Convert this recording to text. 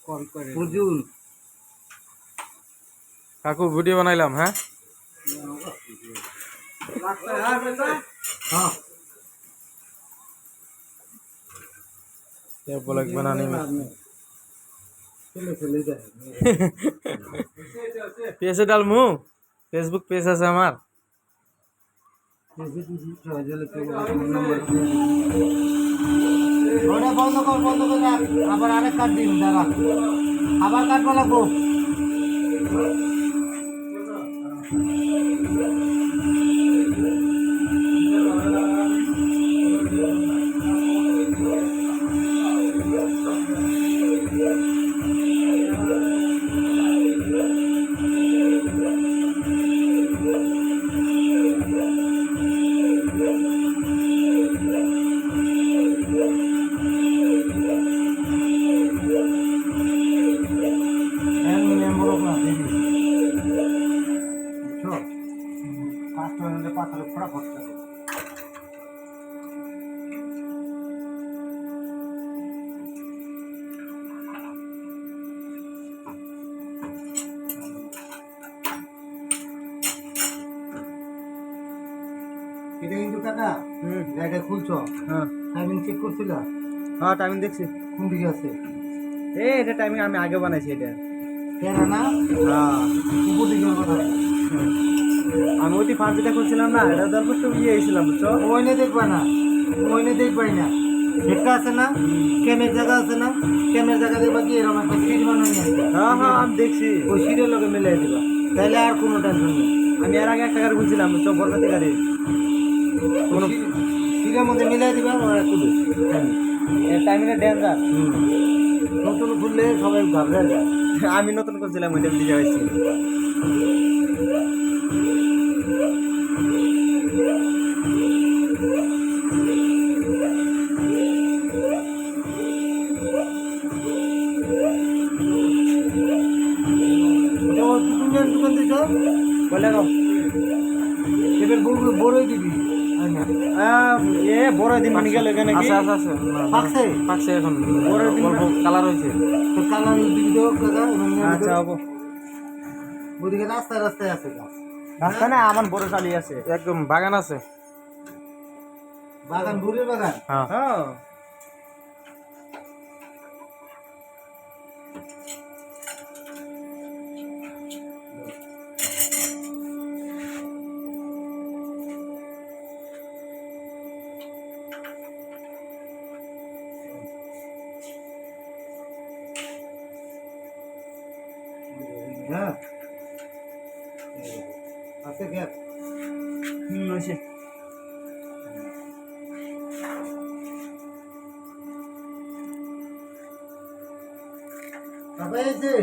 Call করে হুজুর কাকু ভিডিও বানাইলাম। হ্যাঁ हाँ क्या ब्लॉग बनाने में चले जाए পেজে ডালমু, ফেসবুক পেজ আছে আমার। ওটা বন্ধ কর রাখ। আবার আরেক কাট দিন দাঁড়া, আবার কাটবো লাগবো। পাথরের ফোড়া ফটকা এটা কিন্তু কাকা গাড়িটা খুলছো? হ্যাঁ টাইমিং চেক করছিল? হ্যাঁ টাইমিং দেখছি। কোন দিকে আছে? এটা টাইমিং আমি আগে বানাইছি এটা। তেরা না? হ্যাঁ উপর দিকে কথা। আমি ওইটি ফার্স্ট যেটা করছিলাম না, এটা তারপর একটু হয়েছিলাম বুঝছো। ওইনে দেখবা না, ওইনে দেখবাই না। একটা আছে না ক্যামের জায়গা আছে না, ক্যামের জায়গা দেখবা কি এরকম একটা সিট বানানো আছে। হ্যাঁ হ্যাঁ আমি দেখছি। ওই সিটের লোকে মিলাই দিবা, তাহলে আর কোনো টেনশন নেই। আমি এর আগে একটা গাড়ি বুঝছিলাম বুঝছো, বরগাতি গাড়ি। কোনো সিটের মধ্যে মিলাই দিবা ওরা কুদু। এর টাইমিংটা ডেঞ্জার। নতুন খুললে সবাই ঘাবড়ে যায়। আমি নতুন করছিলাম ওইটা দিকে হয়েছি। দোকান দিছ বলে গো এবার বড়ই দিবি। এ বড় দিন মানে গেল এখানে কি আছে আছে আছে পাকছে পাকছে এখন, অল্প কালার হয়েছে। তো কালার দিবি তো কাকা। আচ্ছা হবো। ওদিকে রাস্তায় রাস্তায় আছে গাছ। রাস্তা না আমার বড় চালি আছে একদম বাগান আছে। বাগান বুড়ির বাগান। হ্যাঁ হ্যাঁ হ্যাঁ আছে গ্যাস। হয়েছে। তারপরে এই যে